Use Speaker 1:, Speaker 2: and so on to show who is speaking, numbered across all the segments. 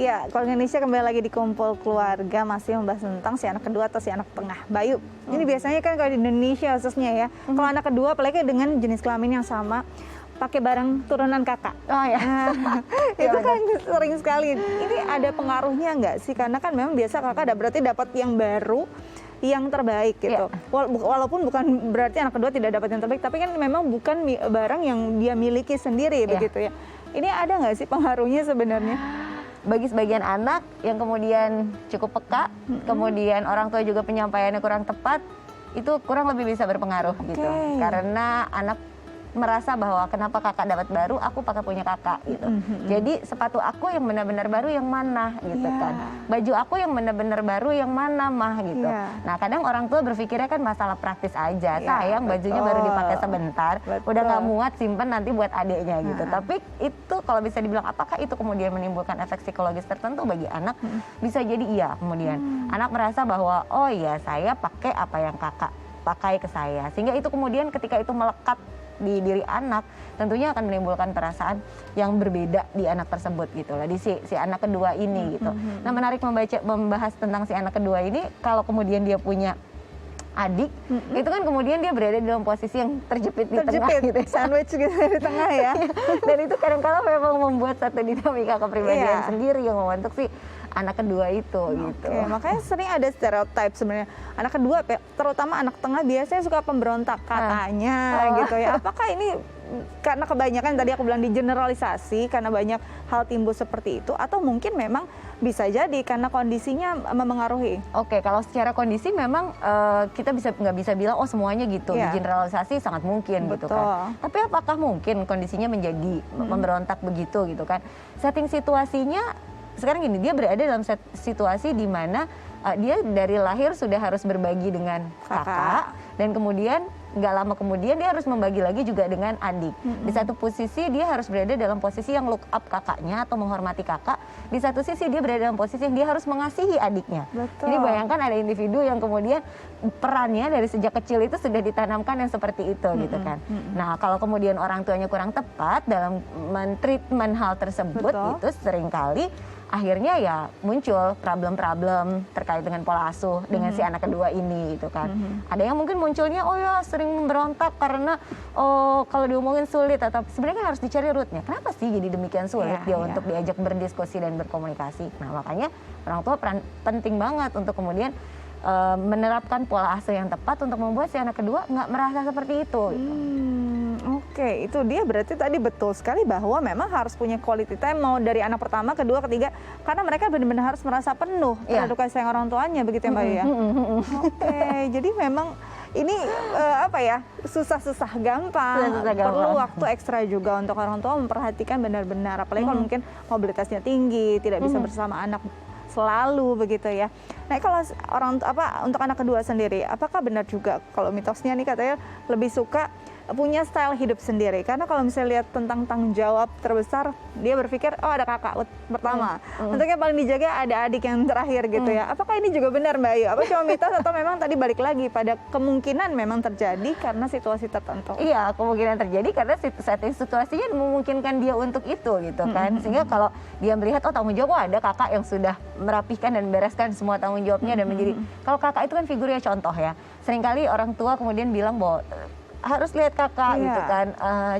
Speaker 1: Ya, kalau Indonesia kembali lagi di Kumpul Keluarga masih membahas tentang si anak kedua atau si anak tengah. Bayu, ini biasanya kan kalau di Indonesia khususnya ya, kalau anak kedua apalagi dengan jenis kelamin yang sama, pakai barang turunan kakak.
Speaker 2: Oh ya.
Speaker 1: Itu kan sering sekali. Ini ada pengaruhnya nggak sih? Karena kan memang biasa kakak berarti dapat yang baru, yang terbaik gitu. Walaupun bukan berarti anak kedua tidak dapat yang terbaik, tapi kan memang bukan barang yang dia miliki sendiri begitu ya. Ini ada nggak sih pengaruhnya sebenarnya?
Speaker 2: Bagi sebagian anak yang kemudian cukup peka, kemudian orang tua juga penyampaiannya kurang tepat, itu kurang lebih bisa berpengaruh gitu. Karena anak merasa bahwa kenapa kakak dapat baru, aku pakai punya kakak gitu. Jadi sepatu aku yang benar-benar baru yang mana gitu kan. Baju aku yang benar-benar baru yang mana mah gitu. Nah kadang orang tua berpikirnya kan masalah praktis aja. Sayang bajunya baru dipakai sebentar, udah nggak muat simpen nanti buat adiknya gitu. Tapi itu kalau bisa dibilang apakah itu kemudian menimbulkan efek psikologis tertentu bagi anak? Bisa jadi iya kemudian. Anak merasa bahwa oh iya saya pakai apa yang kakak pakai ke saya. Sehingga itu kemudian ketika itu melekat di diri anak, tentunya akan menimbulkan perasaan yang berbeda di anak tersebut gitu lah, di si anak kedua ini gitu. Nah menarik membahas tentang si anak kedua ini, kalau kemudian dia punya adik, itu kan kemudian dia berada dalam posisi yang terjepit di tengah gitu ya.
Speaker 1: Sandwich gitu di tengah ya.
Speaker 2: Dan itu kadang-kadang memang membuat satu dinamika kepribadian sendiri yang membentuk si anak kedua itu gitu.
Speaker 1: Makanya sering ada stereotip sebenarnya. Anak kedua, terutama anak tengah biasanya suka pemberontak katanya gitu ya. Apakah ini karena kebanyakan tadi aku bilang digeneralisasi karena banyak hal timbul seperti itu, atau mungkin memang bisa jadi karena kondisinya memengaruhi?
Speaker 2: Oke, kalau secara kondisi memang kita nggak bisa bilang oh semuanya gitu. Digeneralisasi sangat mungkin gitu kan. Tapi apakah mungkin kondisinya menjadi memberontak begitu gitu kan? Setting situasinya sekarang gini, dia berada dalam situasi di mana dia dari lahir sudah harus berbagi dengan kakak, dan kemudian nggak lama kemudian dia harus membagi lagi juga dengan adik. Di satu posisi dia harus berada dalam posisi yang look up kakaknya atau menghormati kakak. Di satu sisi dia berada dalam posisi yang dia harus mengasihi adiknya. Jadi bayangkan ada individu yang kemudian perannya dari sejak kecil itu sudah ditanamkan yang seperti itu gitu kan. Nah kalau kemudian orang tuanya kurang tepat dalam men-treatment hal tersebut, itu seringkali akhirnya ya muncul problem-problem terkait dengan pola asuh dengan si anak kedua ini gitu kan. Ada yang mungkin munculnya oh ya sering memberontak karena kalau diomongin sulit, atau sebenarnya harus dicari rootnya. Kenapa sih jadi demikian sulit dia untuk diajak berdiskusi dan berkomunikasi. Nah makanya orang tua penting banget untuk kemudian menerapkan pola asuh yang tepat untuk membuat si anak kedua nggak merasa seperti itu. Gitu.
Speaker 1: Oke, itu dia berarti tadi betul sekali bahwa memang harus punya quality time mau dari anak pertama, kedua, ketiga, karena mereka benar-benar harus merasa penuh terhadap kasih sayang orang tuanya, begitu ya Mbak ya? Oke, jadi memang ini susah-susah gampang, perlu waktu ekstra juga untuk orang tua memperhatikan benar-benar, apalagi kalau mungkin mobilitasnya tinggi, tidak bisa bersama anak selalu begitu ya. Nah kalau untuk anak kedua sendiri, apakah benar juga kalau mitosnya nih katanya lebih suka punya style hidup sendiri? Karena kalau misalnya lihat tentang tanggung jawab terbesar, dia berpikir oh ada kakak pertama, untuk yang paling dijaga ada adik yang terakhir gitu ya. Apakah ini juga benar Mbak Ayu? Apa cuma mitos atau memang tadi balik lagi pada kemungkinan memang terjadi karena situasi tertentu?
Speaker 2: Iya, kemungkinan terjadi karena situasinya memungkinkan dia untuk itu gitu kan. Sehingga kalau dia melihat oh tanggung jawab ada kakak yang sudah merapihkan dan bereskan semua tanggung jawabnya dan menjadi, kalau kakak itu kan figurnya contoh ya. Seringkali orang tua kemudian bilang bahwa harus lihat kakak gitu kan,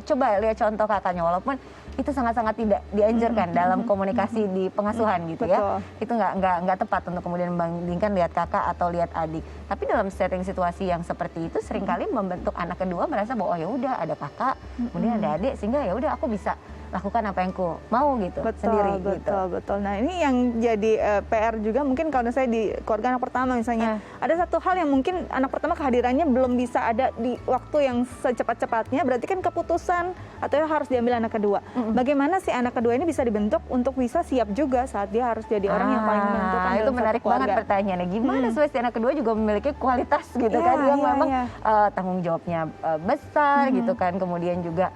Speaker 2: coba lihat contoh kakaknya, walaupun itu sangat-sangat tidak dianjurkan dalam komunikasi di pengasuhan gitu ya. Itu nggak tepat untuk kemudian membandingkan lihat kakak atau lihat adik. Tapi dalam setting situasi yang seperti itu seringkali membentuk anak kedua merasa bahwa oh ya udah ada kakak, kemudian ada adik, sehingga ya udah aku bisa lakukan apa yang ku mau gitu sendiri gitu.
Speaker 1: Betul. Nah ini yang jadi PR juga mungkin kalau saya di keluarga anak pertama misalnya, ada satu hal yang mungkin anak pertama kehadirannya belum bisa ada di waktu yang secepat-cepatnya, berarti kan keputusan atau harus diambil anak kedua. Bagaimana si anak kedua ini bisa dibentuk untuk bisa siap juga saat dia harus jadi orang yang paling menentukan.
Speaker 2: Itu menarik banget pertanyaannya. Gimana supaya si anak kedua juga memiliki kualitas gitu kan, yang memang tanggung jawabnya besar gitu kan, kemudian juga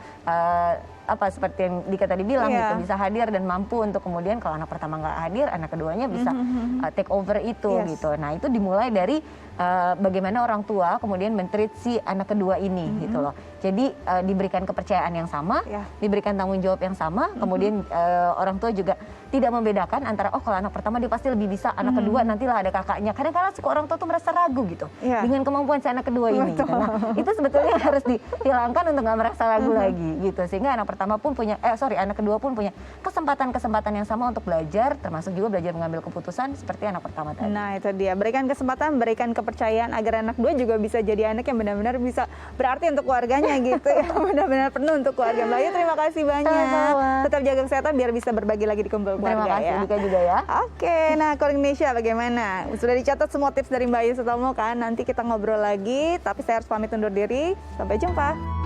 Speaker 2: seperti yang Dika tadi bilang gitu, bisa hadir dan mampu untuk kemudian kalau anak pertama nggak hadir, anak keduanya bisa take over itu gitu. Nah itu dimulai dari bagaimana orang tua kemudian men-treat si anak kedua ini gitu loh. Jadi diberikan kepercayaan yang sama, diberikan tanggung jawab yang sama, kemudian orang tua juga tidak membedakan antara oh kalau anak pertama dia pasti lebih bisa, anak kedua nantilah ada kakaknya. Kadang-kadang suka orang tua tuh merasa ragu gitu dengan kemampuan si anak kedua ini. Nah, itu sebetulnya harus dihilangkan untuk nggak merasa ragu lagi gitu. Sehingga anak pertama pun punya, anak kedua pun punya kesempatan yang sama untuk belajar, termasuk juga belajar mengambil keputusan seperti anak pertama tadi.
Speaker 1: Nah itu dia, berikan kesempatan, berikan kepercayaan agar anak dua juga bisa jadi anak yang benar-benar bisa berarti untuk keluarganya gitu ya, benar-benar penuh untuk keluarga. Mbak Ayu terima kasih banyak. Tetap jaga kesehatan biar bisa berbagi lagi di kumpul keluarga.
Speaker 2: Terima kasih Dika juga ya.
Speaker 1: Oke, nah Call Indonesia bagaimana? Sudah dicatat semua tips dari Mbak Ayu Sutomo kan? Nanti kita ngobrol lagi, tapi saya harus pamit undur diri. Sampai jumpa.